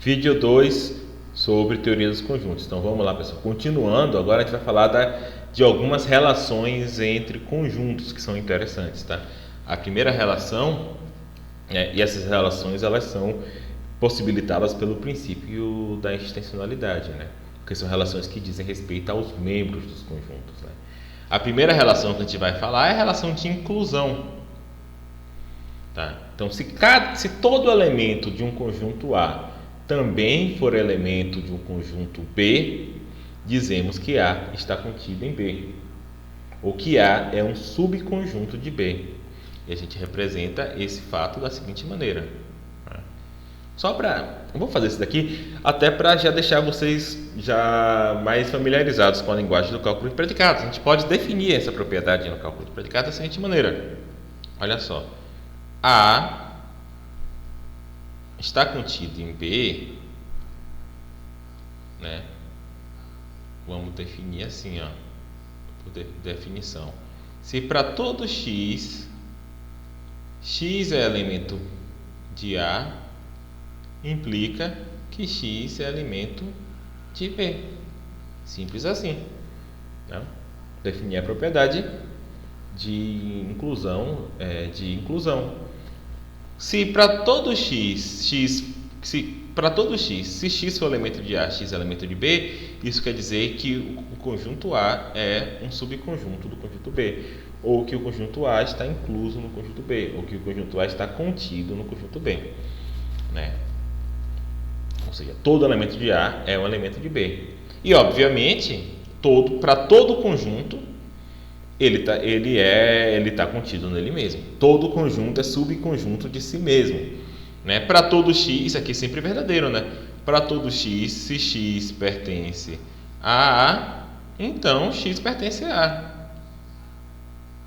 Vídeo 2 sobre teoria dos conjuntos. Então vamos lá, pessoal. Continuando, agora a gente vai falar de algumas relações entre conjuntos que são interessantes, tá? A primeira relação, e essas relações elas são possibilitadas pelo princípio da extensionalidade, né? Porque são relações que dizem respeito aos membros dos conjuntos, né? A primeira relação que a gente vai falar é a relação de inclusão. Tá? Então, se todo elemento de um conjunto A também for elemento de um conjunto B, dizemos que A está contido em B, ou que A é um subconjunto de B. E a gente representa esse fato da seguinte maneira. Eu vou fazer isso daqui até para já deixar vocês já mais familiarizados com a linguagem do cálculo de predicados. A gente pode definir essa propriedade no cálculo de predicados da seguinte maneira. Olha só. A está contido em B, né? Vamos definir assim, ó, por definição. Se para todo x é elemento de A, implica que x é elemento de B. Simples assim. Né? Definir a propriedade de inclusão. Se para todo x, se x for elemento de A, x é elemento de B, isso quer dizer que o conjunto A é um subconjunto do conjunto B, ou que o conjunto A está incluso no conjunto B, ou que o conjunto A está contido no conjunto B, né? Ou seja, todo elemento de A é um elemento de B. E obviamente, para todo conjunto ele tá contido nele mesmo. Todo conjunto é subconjunto de si mesmo, né? Para todo x, isso aqui é sempre verdadeiro, né? Para todo x, se x pertence a A, então x pertence a A.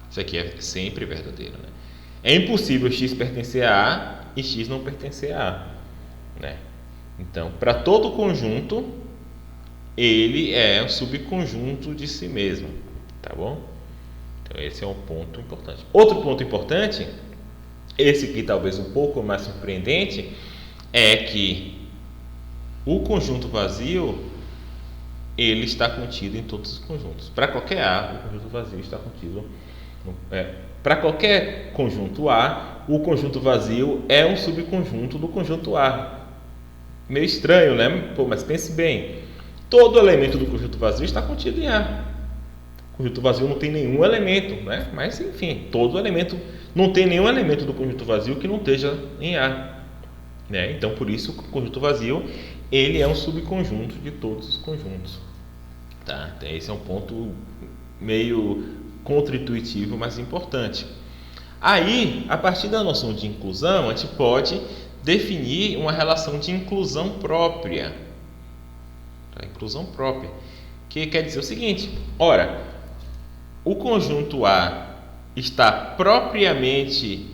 Isso aqui é sempre verdadeiro, né? É impossível x pertencer a A e x não pertencer a A, né? Então, para todo conjunto, ele é um subconjunto de si mesmo, tá bom? Então, esse é um ponto importante. Outro ponto importante, esse aqui talvez um pouco mais surpreendente, é que o conjunto vazio ele está contido em todos os conjuntos. Para qualquer A, o conjunto vazio está contido. Para qualquer conjunto A, o conjunto vazio é um subconjunto do conjunto A. Meio estranho, né? Mas pense bem. Todo elemento do conjunto vazio está contido em A. O conjunto vazio não tem nenhum elemento, né? Mas enfim, não tem nenhum elemento do conjunto vazio que não esteja em A, né? Então, por isso, o conjunto vazio ele é um subconjunto de todos os conjuntos, tá? Então, esse é um ponto meio contra-intuitivo, mas importante. Aí, a partir da noção de inclusão, a gente pode definir uma relação de inclusão própria. Tá? Inclusão própria, que quer dizer o seguinte: ora, o conjunto A está propriamente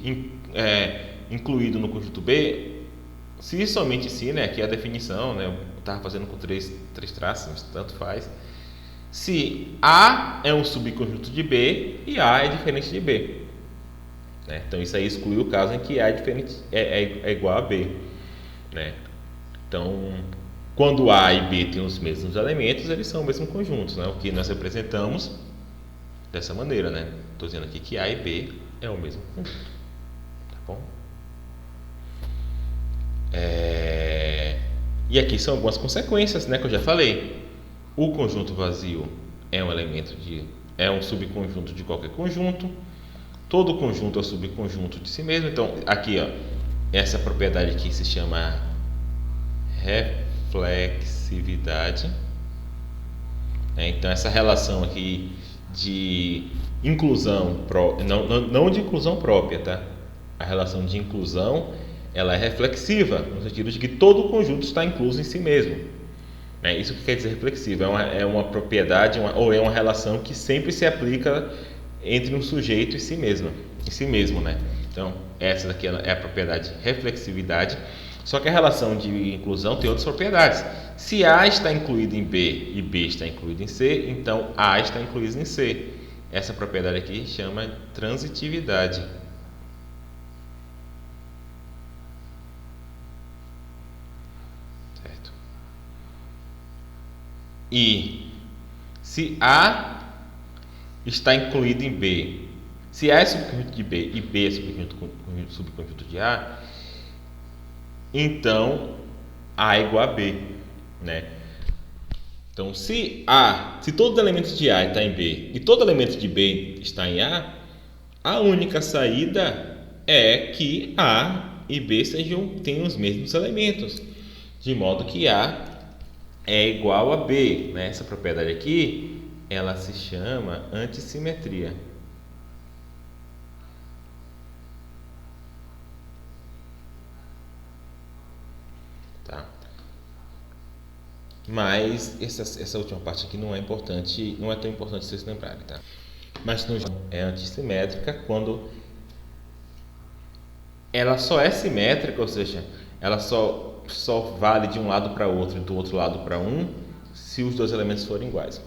incluído no conjunto B, se somente se, né, aqui é a definição, né, eu estava fazendo com três traços, tanto faz, se A é um subconjunto de B e A é diferente de B. Né? Então, isso aí exclui o caso em que A é igual a B. Né? Então, quando A e B têm os mesmos elementos, eles são o mesmo conjunto, né? O que nós representamos dessa maneira, né? Estou dizendo aqui que A e B é o mesmo conjunto, tá bom? E aqui são algumas consequências, né? Que eu já falei. O conjunto vazio é um subconjunto de qualquer conjunto. Todo conjunto é um subconjunto de si mesmo. Então, aqui, ó, essa propriedade aqui se chama reflexividade. Então, essa relação aqui de inclusão, não de inclusão própria, tá? A relação de inclusão, ela é reflexiva, no sentido de que todo o conjunto está incluso em si mesmo. Isso que quer dizer reflexiva, é uma propriedade, ou é uma relação que sempre se aplica entre um sujeito e si mesmo, né? Então, essa daqui é a propriedade reflexividade. Só que a relação de inclusão tem outras propriedades. Se A está incluído em B e B está incluído em C, então A está incluído em C. Essa propriedade aqui chama transitividade. e se A está incluído em B, se A é subconjunto de B e B é subconjunto de A, então A é igual a B, né? Então, se todos os elementos de A estão em B e todo elemento de B está em a única saída é que A e B tenham os mesmos elementos, de modo que A é igual a B, né? Essa propriedade aqui, ela se chama antissimetria. Tá? Mas essa última parte aqui não é importante, não é tão importante vocês lembrarem, tá? Mas no geral é antissimétrica quando ela só é simétrica, ou seja, ela só vale de um lado para outro e do outro lado para se os dois elementos forem iguais.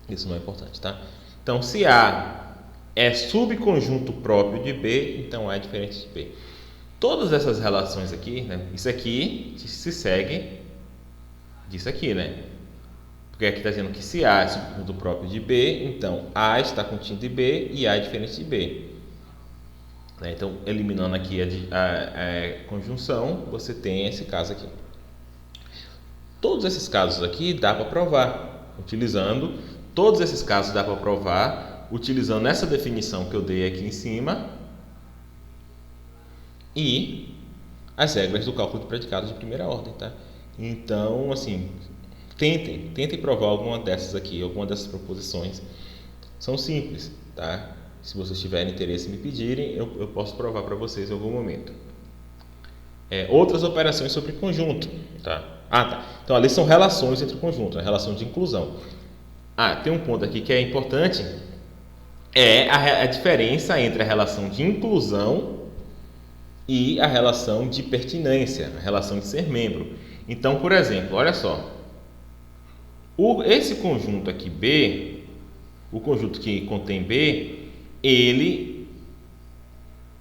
Isso não é importante, tá? Então, se A é subconjunto próprio de B, então A é diferente de B. Todas essas relações aqui, né? Isso aqui se segue disso aqui, né? Porque aqui está dizendo que se A é subconjunto próprio de B, então A está contido em B e A é diferente de B. Então, eliminando aqui a conjunção, você tem esse caso aqui. Todos esses casos aqui dá para provar, todos esses casos dá para provar, utilizando essa definição que eu dei aqui em cima e as regras do cálculo de predicados de primeira ordem, tá? Então, assim, tentem provar alguma dessas aqui, alguma dessas proposições. São simples, tá? Se vocês tiverem interesse em me pedirem, eu posso provar para vocês em algum momento. Outras operações sobre conjunto, tá? Tá. Então, ali são relações entre conjuntos, a relação de inclusão. Tem um ponto aqui que é importante, a diferença entre a relação de inclusão e a relação de pertinência, a relação de ser membro. Então, por exemplo, olha só, esse conjunto aqui B, o conjunto que contém B, ele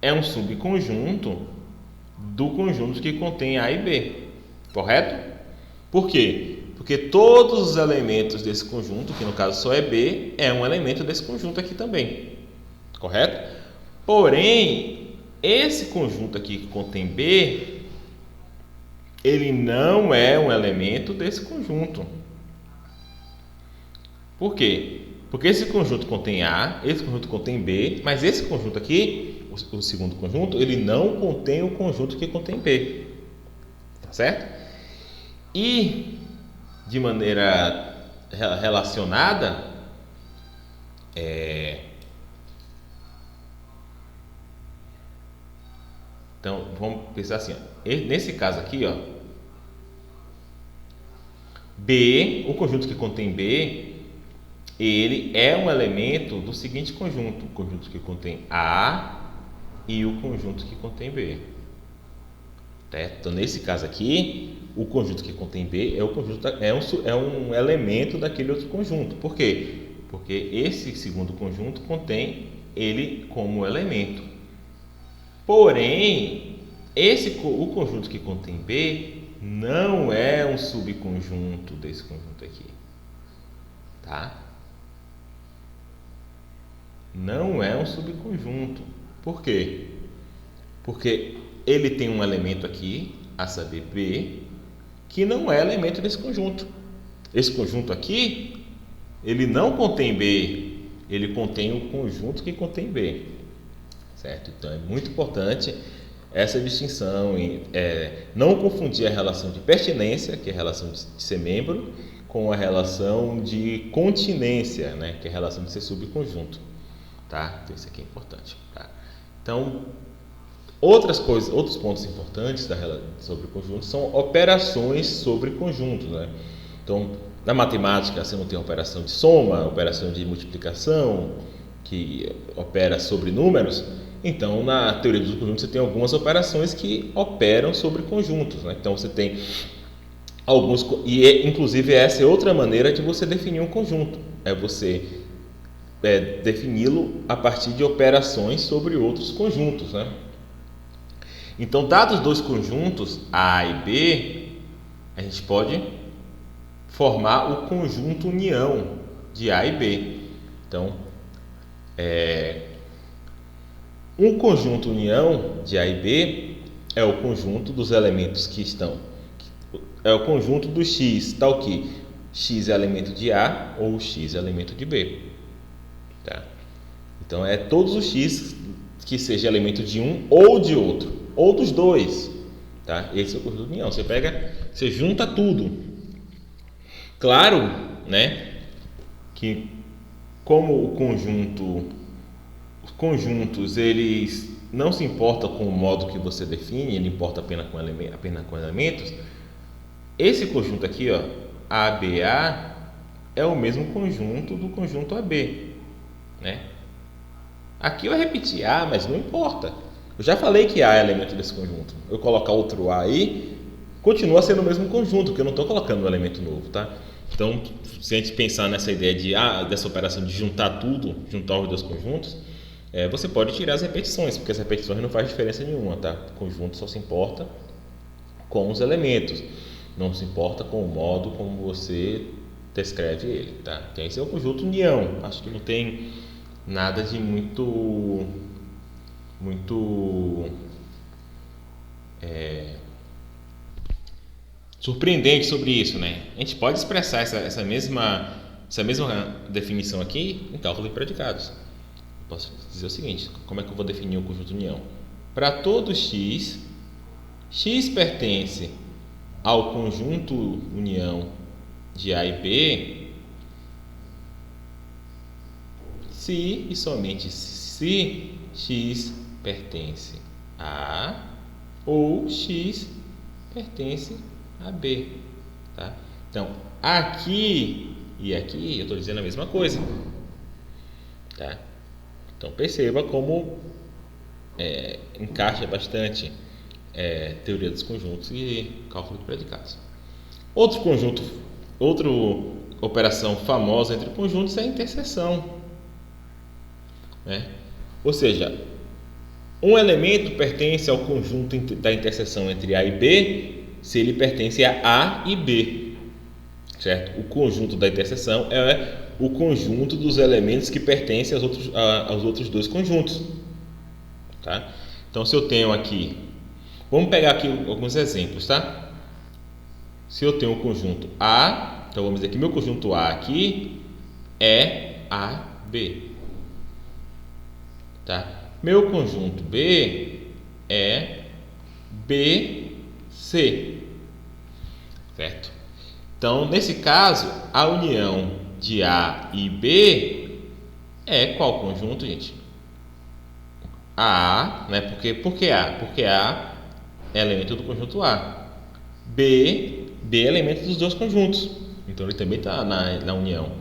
é um subconjunto do conjunto que contém A e B, correto? Por quê? Porque todos os elementos desse conjunto, que no caso só é B, é um elemento desse conjunto aqui também, correto? Porém, esse conjunto aqui que contém B, ele não é um elemento desse conjunto. Por quê? Porque esse conjunto contém A, esse conjunto contém B, mas esse conjunto aqui, o segundo conjunto, ele não contém o conjunto que contém B. Tá certo? E, de maneira relacionada, então, vamos pensar assim, nesse caso aqui, B, o conjunto que contém B, ele é um elemento do seguinte conjunto, o conjunto que contém A e o conjunto que contém B. Certo? Então, nesse caso aqui, o conjunto que contém B é um elemento daquele outro conjunto. Por quê? Porque esse segundo conjunto contém ele como elemento. Porém, o conjunto que contém B não é um subconjunto desse conjunto aqui. Tá? Não é um subconjunto. Por quê? Porque ele tem um elemento aqui, a saber, B, que não é elemento desse conjunto. Esse conjunto aqui, ele não contém B, ele contém o conjunto que contém B. Certo? Então, é muito importante essa distinção, não confundir a relação de pertinência, que é a relação de ser membro, com a relação de continência, né, que é a relação de ser subconjunto. Tá? Então, isso aqui é importante. Tá? Então, outros pontos importantes sobre conjuntos são operações sobre conjuntos, né? Então, na matemática, você não tem operação de soma, operação de multiplicação, que opera sobre números. Então, na teoria dos conjuntos, você tem algumas operações que operam sobre conjuntos, né? Então, você tem alguns... inclusive, essa é outra maneira de você definir um conjunto. É você defini-lo a partir de operações sobre outros conjuntos, né? Então, dados dois conjuntos A e B, a gente pode formar o conjunto união de A e B. Então, um conjunto união de A e B é o conjunto dos elementos que estão... É o conjunto do X, tal que X é elemento de A ou X é elemento de B. Tá? Então, é todos os X que seja elemento de um ou de outro, ou dos dois. Tá? Esse é o conjunto de união. Você junta tudo. Claro, né, que como os conjuntos eles não se importam com o modo que você define, ele importa apenas com elementos. Esse conjunto aqui, ó, ABA, é o mesmo conjunto do conjunto AB, né? Aqui eu repeti A, mas não importa. Eu já falei que A é elemento desse conjunto. Eu colocar outro A aí, continua sendo o mesmo conjunto, porque eu não estou colocando um elemento novo, tá? Então, se a gente pensar nessa ideia dessa operação de juntar tudo, juntar os dois conjuntos, você pode tirar as repetições, porque as repetições não faz diferença nenhuma, tá? O conjunto só se importa com os elementos, não se importa com o modo como você descreve ele, tá? Então, esse é o conjunto união. Acho que não tem nada de muito surpreendente sobre isso, né? A gente pode expressar essa mesma definição aqui em cálculo de predicados. Eu posso dizer o seguinte: como é que eu vou definir o conjunto união? Para todo x, x pertence ao conjunto união de A e B se e somente se x pertence a A ou x pertence a B, tá? Então, aqui e aqui eu estou dizendo a mesma coisa, tá? Então, perceba como encaixa bastante teoria dos conjuntos e cálculo de predicados. Outra operação famosa entre conjuntos é a interseção, né? Ou seja, um elemento pertence ao conjunto da interseção entre A e B se ele pertence a A e B, certo? O conjunto da interseção é o conjunto dos elementos que pertencem aos outros dois conjuntos, tá? Então, se eu tenho aqui, vamos pegar aqui alguns exemplos, tá? Se eu tenho um conjunto A, então vamos dizer que meu conjunto A aqui é AB, tá? Meu conjunto B é BC, certo? Então, nesse caso, a união de A e B é qual conjunto, gente? A, né? Por que A? Porque A é elemento do conjunto A. B é elemento dos dois conjuntos. Então, ele também está na união.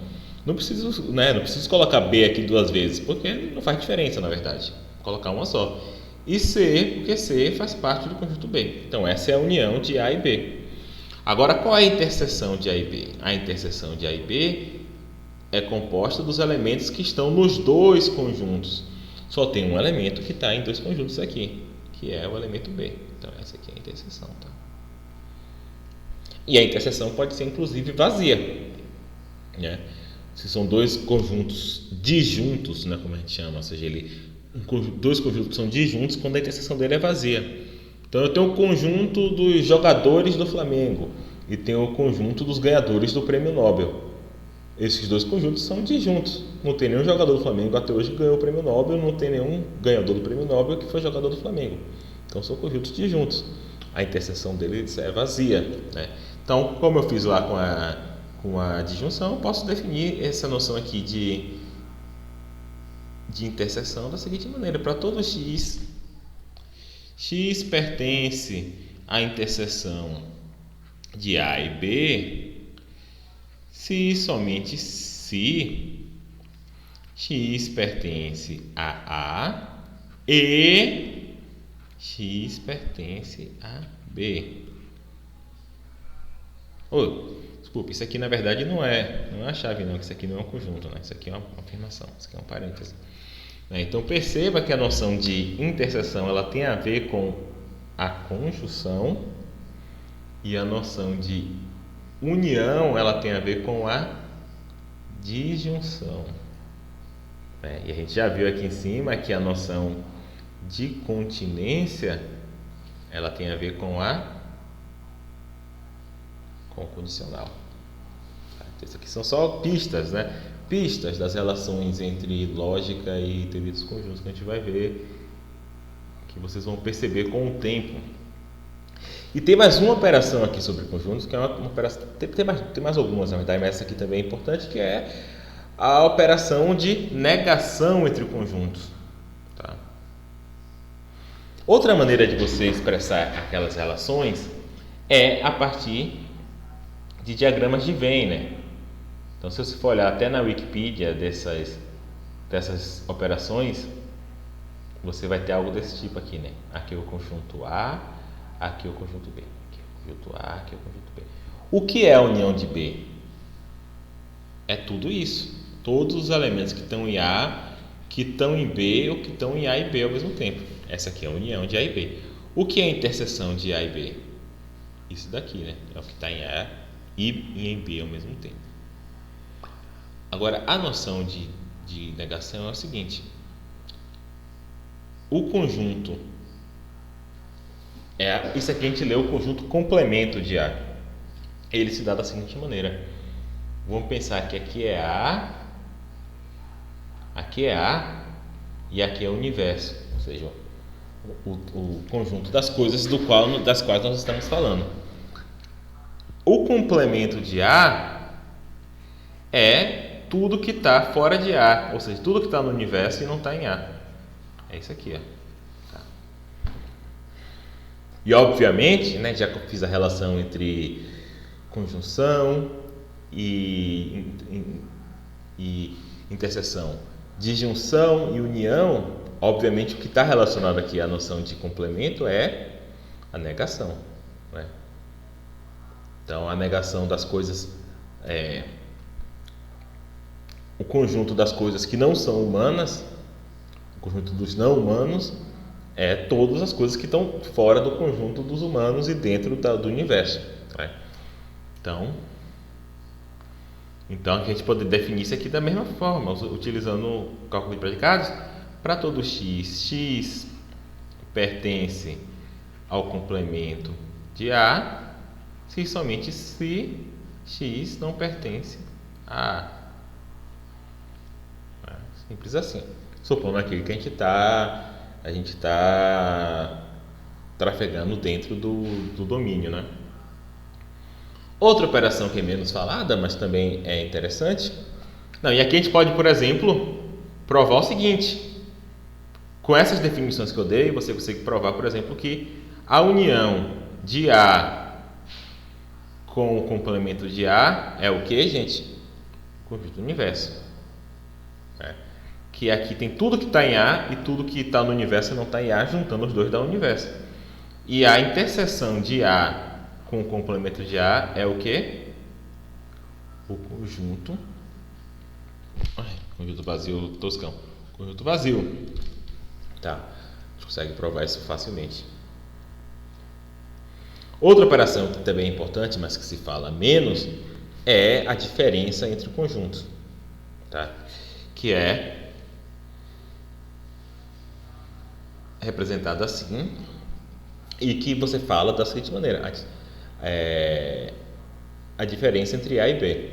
Não preciso, né? Não preciso colocar B aqui duas vezes, porque não faz diferença, na verdade. Vou colocar uma só. E C, porque C faz parte do conjunto B. Então, essa é a união de A e B. Agora, qual é a interseção de A e B? A interseção de A e B é composta dos elementos que estão nos dois conjuntos. Só tem um elemento que está em dois conjuntos aqui, que é o elemento B. Então, essa aqui é a interseção, tá? E a interseção pode ser, inclusive, vazia, né? Se são dois conjuntos disjuntos, né, como a gente chama, ou seja, dois conjuntos são disjuntos quando a interseção dele é vazia. Então, eu tenho o conjunto dos jogadores do Flamengo e tenho o conjunto dos ganhadores do Prêmio Nobel. Esses dois conjuntos são disjuntos. Não tem nenhum jogador do Flamengo até hoje que ganhou o Prêmio Nobel, não tem nenhum ganhador do Prêmio Nobel que foi jogador do Flamengo. Então, são conjuntos disjuntos. A interseção deles é vazia, né? Então, como eu fiz lá com a disjunção, eu posso definir essa noção aqui de interseção da seguinte maneira: para todo x, x pertence à interseção de A e B se somente se x pertence a A e x pertence a B. Desculpa, isso aqui na verdade não é a chave não, isso aqui não é um conjunto, né? Isso aqui é uma afirmação, isso aqui é um parêntese. Então perceba que a noção de interseção ela tem a ver com a conjunção e a noção de união ela tem a ver com a disjunção. E a gente já viu aqui em cima que a noção de continência ela tem a ver com o condicional. Isso aqui são só pistas, né? Pistas das relações entre lógica e teoria dos conjuntos que a gente vai ver, que vocês vão perceber com o tempo. E tem mais uma operação aqui sobre conjuntos, que é uma operação, tem mais algumas, na verdade, mas essa aqui também é importante, que é a operação de negação entre conjuntos. Tá? Outra maneira de você expressar aquelas relações é a partir de diagramas de Venn, né? Então, se você for olhar até na Wikipedia dessas operações, você vai ter algo desse tipo aqui, né? Aqui é o conjunto A, aqui é o conjunto B. Aqui é o conjunto A, aqui é o conjunto B. O que é a união de B? É tudo isso. Todos os elementos que estão em A, que estão em B ou que estão em A e B ao mesmo tempo. Essa aqui é a união de A e B. O que é a interseção de A e B? Isso daqui, né? É o que está em A e em B ao mesmo tempo. Agora, a noção de negação é o seguinte: o conjunto, isso aqui a gente lê o conjunto complemento de A. Ele se dá da seguinte maneira: vamos pensar que aqui é A e aqui é o universo, ou seja, o conjunto das coisas das quais nós estamos falando. O complemento de A é tudo que está fora de A, ou seja, tudo que está no universo e não está em A. É isso aqui, ó. Tá. E obviamente, né, já que eu fiz a relação entre conjunção e interseção, disjunção e união, obviamente o que está relacionado aqui à noção de complemento é a negação, né? Então, a negação das coisas, o conjunto das coisas que não são humanas, o conjunto dos não humanos, é todas as coisas que estão fora do conjunto dos humanos e dentro do universo, né? Então a gente pode definir isso aqui da mesma forma, utilizando o cálculo de predicados. Para todo x pertence ao complemento de A, se somente se x não pertence a A. Simples assim. Supondo aqui que a gente está trafegando dentro do domínio, né? Outra operação que é menos falada, mas também é interessante. E aqui a gente pode, por exemplo, provar o seguinte: com essas definições que eu dei, você consegue provar, por exemplo, que a união de A com o complemento de A é o que, gente? O conjunto do universo. Que aqui tem tudo que está em A e tudo que está no universo não está em A, juntando os dois dá um universo. E a interseção de A com o complemento de A é o que? O conjunto. Conjunto vazio toscão. Conjunto vazio. Tá. A gente consegue provar isso facilmente. Outra operação que também é importante, mas que se fala menos, é a diferença entre conjuntos. Tá? Que é representada assim, e que você fala da seguinte maneira: a diferença entre A e B.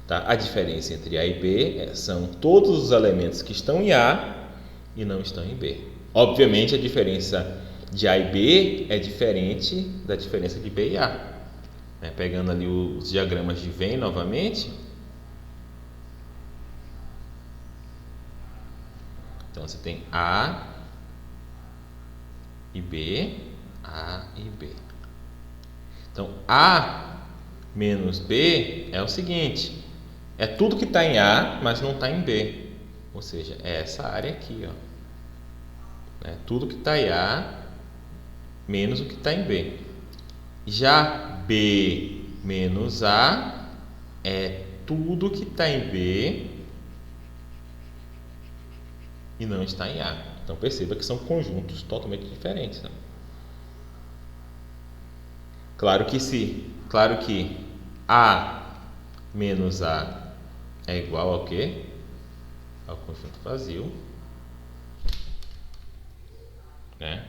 Tá? A diferença entre A e B são todos os elementos que estão em A e não estão em B. Obviamente, a diferença de A e B é diferente da diferença de B e A. Pegando ali os diagramas de Venn novamente. Então, você tem A e B, A e B. Então, A menos B é o seguinte: é tudo que está em A, mas não está em B. Ou seja, é essa área aqui, ó. É tudo que está em A menos o que está em B. Já B menos A é tudo que está em B e não está em A. Então perceba que são conjuntos totalmente diferentes, né? Claro que A menos A é igual ao quê? Ao conjunto vazio, né?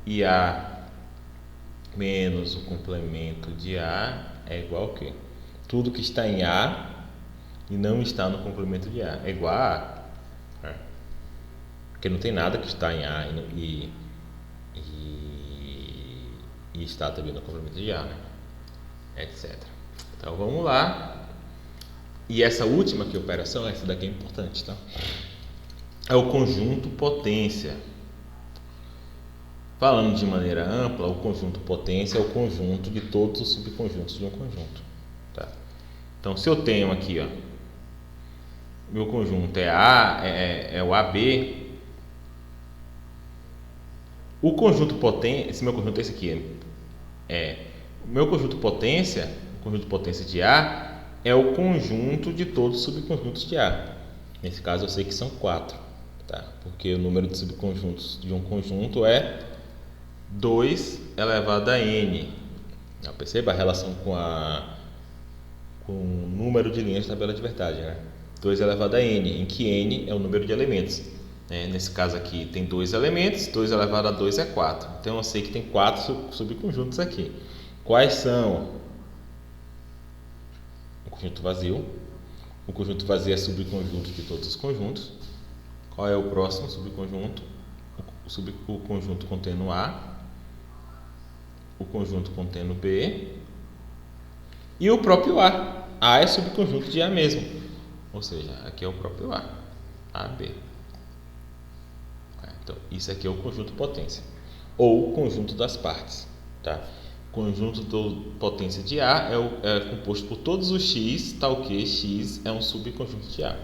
E A menos o complemento de A é igual ao quê? Tudo que está em A e não está no complemento de A é igual a A. Né? Porque não tem nada que está em A e está também no complemento de A, né? Etc. Então vamos lá. E essa última aqui, operação, essa daqui é importante, tá? É o conjunto potência. Falando de maneira ampla, o conjunto potência é o conjunto de todos os subconjuntos de um conjunto. Tá? Então, se eu tenho aqui, ó, meu conjunto é o AB, o conjunto potência, esse meu conjunto é esse aqui, o meu conjunto potência, o conjunto potência de A é o conjunto de todos os subconjuntos de A. Nesse caso, eu sei que são 4, tá? Porque o número de subconjuntos de um conjunto é 2 elevado a n. Perceba a relação com o número de linhas de tabela de Vertage, né? 2 elevado a n, em que n é o número de elementos. Nesse caso aqui tem 2 elementos, 2 elevado a 2 é 4. Então eu sei que tem 4 subconjuntos aqui. Quais são? O conjunto vazio. O conjunto vazio é subconjunto de todos os conjuntos. Qual é o próximo subconjunto? O conjunto contendo A, o conjunto contendo B e o próprio A. A é subconjunto de A mesmo. Ou seja, aqui é o próprio A, AB. Então, isso aqui é o conjunto potência. Ou conjunto das partes. Tá? O conjunto da potência de A é composto por todos os x, tal que x é um subconjunto de A.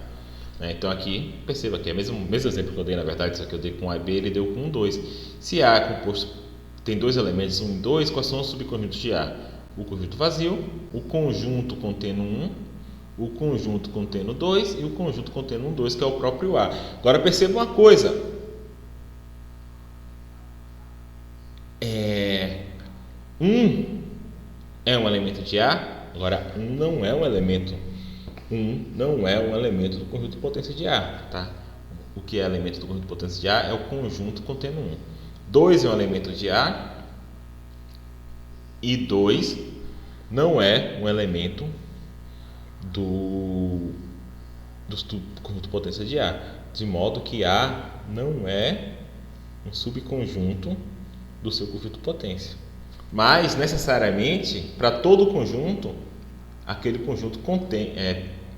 Então aqui, perceba que é o mesmo exemplo que eu dei, na verdade, só que eu dei com A e B, ele deu com 2. Se A é composto, tem 2 elementos, 1 e 2, quais são os subconjuntos de A? O conjunto vazio, o conjunto contendo 1, o conjunto contendo 2 e o conjunto contendo 1, 2, que é o próprio A. Agora perceba uma coisa. 1 é um elemento de A, agora 1 não é um elemento. 1 não é um elemento do conjunto potência de A, tá? O que é elemento do conjunto potência de A é o conjunto contendo 1. 2 é um elemento de A e 2 não é um elemento do conjunto potência de A, de modo que A não é um subconjunto do seu conjunto potência. Mas, necessariamente, para todo conjunto, aquele conjunto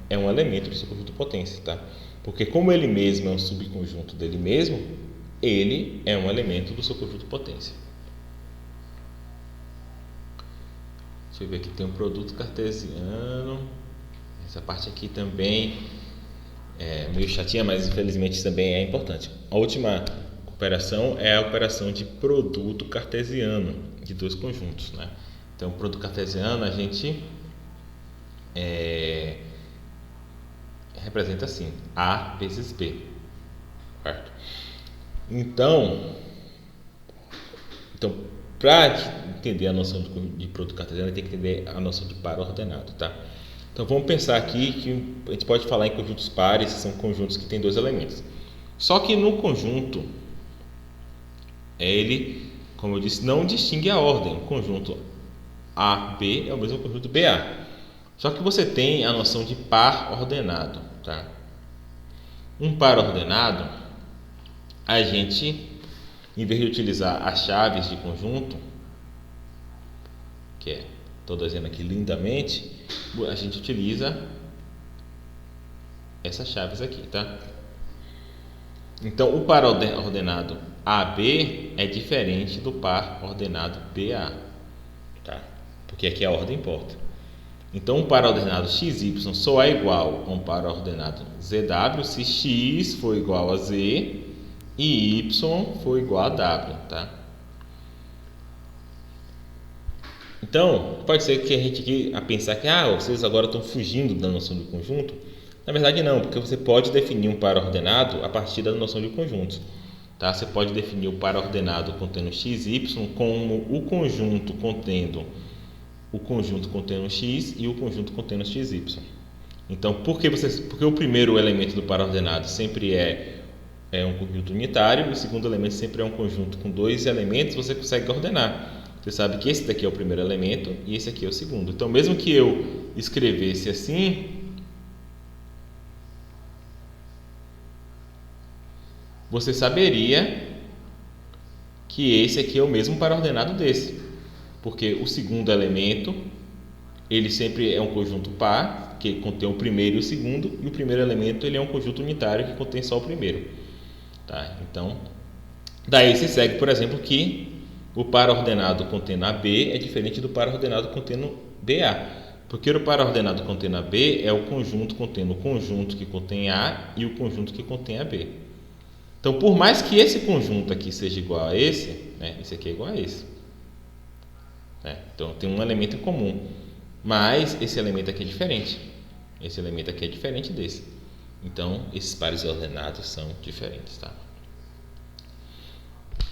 é um elemento do seu conjunto potência, tá? Porque como ele mesmo é um subconjunto dele mesmo, ele é um elemento do seu conjunto potência. Deixa eu ver aqui, tem um produto cartesiano. Essa parte aqui também é meio chatinha, mas infelizmente também é importante. A última operação é a operação de produto cartesiano de dois conjuntos, né? Então, o produto cartesiano a gente representa assim: A vezes B, certo? Então para entender a noção de produto cartesiano, tem que entender a noção de par ordenado, tá? Então, vamos pensar aqui que a gente pode falar em conjuntos pares, são conjuntos que têm dois elementos. Só que no conjunto, ele, como eu disse, não distingue a ordem. O conjunto AB é o mesmo conjunto BA. Só que você tem a noção de par ordenado, tá? Um par ordenado, a gente, em vez de utilizar as chaves de conjunto, que estou desenhando aqui lindamente, a gente utiliza essas chaves aqui, tá? Então, o par ordenado AB é diferente do par ordenado BA, tá? Porque aqui a ordem importa. Então, um par ordenado XY só é igual a um par ordenado ZW se X for igual a Z e Y for igual a W, tá? Então, pode ser que a gente aqui a pensar que vocês agora estão fugindo da noção de conjunto. Na verdade, não, porque você pode definir um par ordenado a partir da noção de conjuntos. Tá? Você pode definir o par ordenado contendo x, y como o conjunto contendo x e o conjunto contendo x, y. Então, porque o primeiro elemento do par ordenado sempre é um conjunto unitário, e o segundo elemento sempre é um conjunto com dois elementos, você consegue ordenar. Você sabe que esse daqui é o primeiro elemento e esse aqui é o segundo. Então, mesmo que eu escrevesse assim, você saberia que esse aqui é o mesmo par ordenado desse, porque o segundo elemento ele sempre é um conjunto par, que contém o primeiro e o segundo, e o primeiro elemento ele é um conjunto unitário que contém só o primeiro. Tá? Então, daí se segue, por exemplo, que o par ordenado contendo AB é diferente do par ordenado contendo BA, porque o par ordenado contendo AB é o conjunto contendo o conjunto que contém A e o conjunto que contém AB. Então, por mais que esse conjunto aqui seja igual a esse, né, esse aqui é igual a esse. Né? Então, tem um elemento em comum, mas esse elemento aqui é diferente. Esse elemento aqui é diferente desse. Então, esses pares ordenados são diferentes. Tá?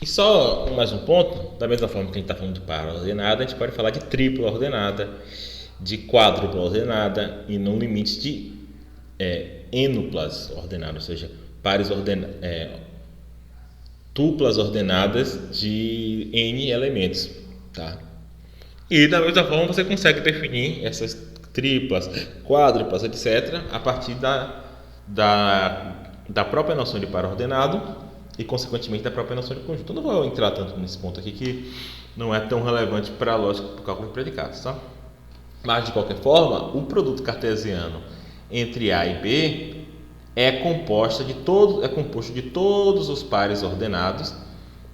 E só mais um ponto, da mesma forma que a gente está falando de par ordenado, a gente pode falar de tripla ordenada, de quádrupla ordenada e no limite de ênuplas ordenadas, ou seja, pares tuplas ordenadas de n elementos. Tá? E da mesma forma você consegue definir essas triplas, quádruplas, etc., a partir da própria noção de par ordenado e, consequentemente, da própria noção de conjunto. Eu não vou entrar tanto nesse ponto aqui, que não é tão relevante para a lógica do cálculo de predicados. Tá? Mas, de qualquer forma, o produto cartesiano entre A e B é composto de todos os pares ordenados,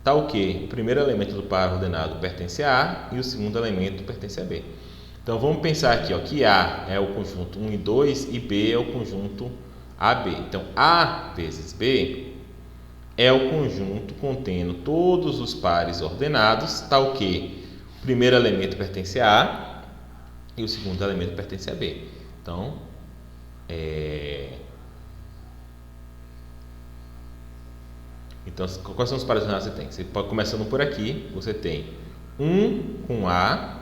tal que o primeiro elemento do par ordenado pertence a A e o segundo elemento pertence a B. Então, vamos pensar aqui, ó, que A é o conjunto 1 e 2 e B é o conjunto AB. Então, A vezes B é o conjunto contendo todos os pares ordenados, tal que o primeiro elemento pertence a A e o segundo elemento pertence a B. Então, quais são os pares ordenados que você tem? Você pode, começando por aqui, você tem 1 com A,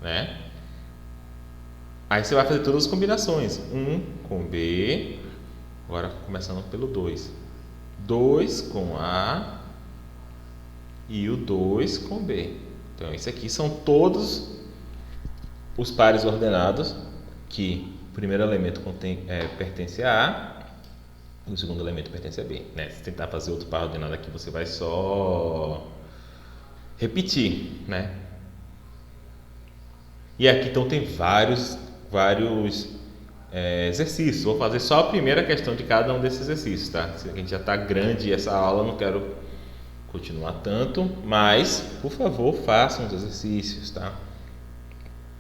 né? Aí você vai fazer todas as combinações. 1 com B, agora começando pelo 2. 2 com A e o 2 com B. Então, esses aqui são todos os pares ordenados que o primeiro elemento pertence a A e o segundo elemento pertence a B. Né? Se tentar fazer outro par ordenado aqui, você vai só repetir. Né? E aqui então tem vários exercícios. Vou fazer só a primeira questão de cada um desses exercícios, tá? A gente já está grande essa aula, não quero continuar tanto, mas por favor façam os exercícios, tá?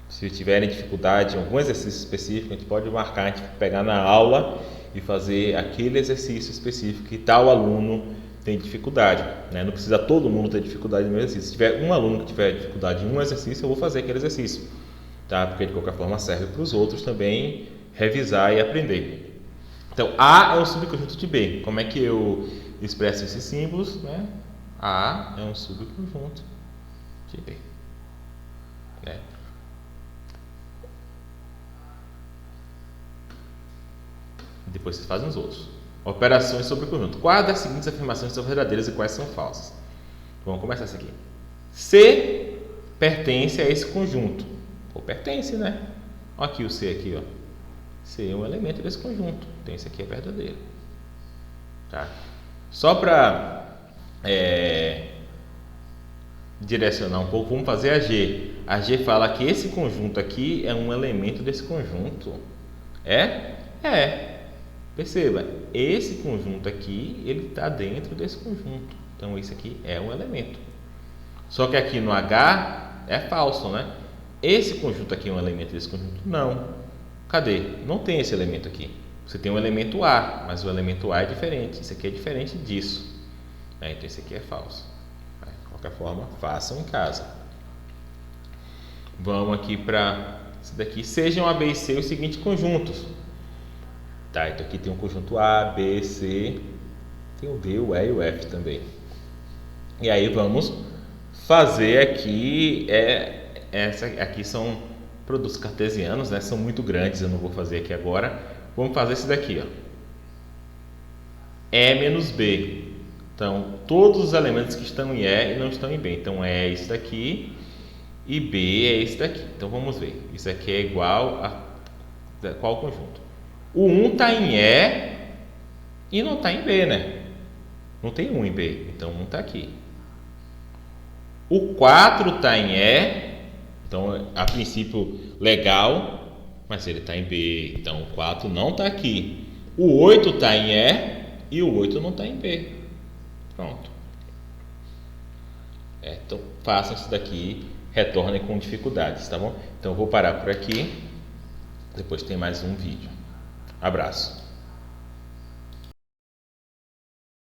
Se tiverem dificuldade em algum exercício específico, a gente pode marcar, a gente pegar na aula e fazer aquele exercício específico que tal aluno tem dificuldade, né? Não precisa todo mundo ter dificuldade no exercício. Se tiver um aluno que tiver dificuldade em um exercício, eu vou fazer aquele exercício, tá? Porque de qualquer forma serve para os outros também revisar e aprender. Então, A é um subconjunto de B. Como é que eu expresso esses símbolos? Né? A é um subconjunto de B. Né? Depois vocês fazem os outros. Operações sobre o conjunto. Quais das seguintes afirmações são verdadeiras e quais são falsas? Vamos começar essa aqui. C pertence a esse conjunto. Pô, pertence, né? Olha aqui o C aqui, ó. C é um elemento desse conjunto. Então, esse aqui é verdadeiro. Tá? Só para direcionar um pouco, vamos fazer a G. A G fala que esse conjunto aqui é um elemento desse conjunto. É? Perceba, esse conjunto aqui, ele está dentro desse conjunto. Então, esse aqui é um elemento. Só que aqui no H é falso, né? Esse conjunto aqui é um elemento desse conjunto? Não. Cadê? Não tem esse elemento aqui. Você tem um elemento A, mas o elemento A é diferente. Isso aqui é diferente disso. Então, esse aqui é falso. De qualquer forma, façam em casa. Vamos aqui para isso daqui. Sejam A, B e C os seguintes conjuntos. Tá, então aqui tem um conjunto A, B, C Tem o D, o E e o F também. E aí vamos fazer aqui, aqui são produtos cartesianos, né? São muito grandes, eu não vou fazer aqui agora. Vamos fazer esse daqui, ó. E menos B. Então, todos os elementos que estão em E e não estão em B. Então, E é esse daqui e B é esse daqui. Então, vamos ver. Isso aqui é igual a qual conjunto? O 1 está em E e não está em B, né? Não tem 1 em B, então 1 está aqui. O 4 está em E, então a princípio legal, mas ele está em B, então o 4 não está aqui. O 8 está em E e o 8 não está em B. Pronto. Então façam isso daqui, retornem com dificuldades, tá bom? Então eu vou parar por aqui, depois tem mais um vídeo. Abraço.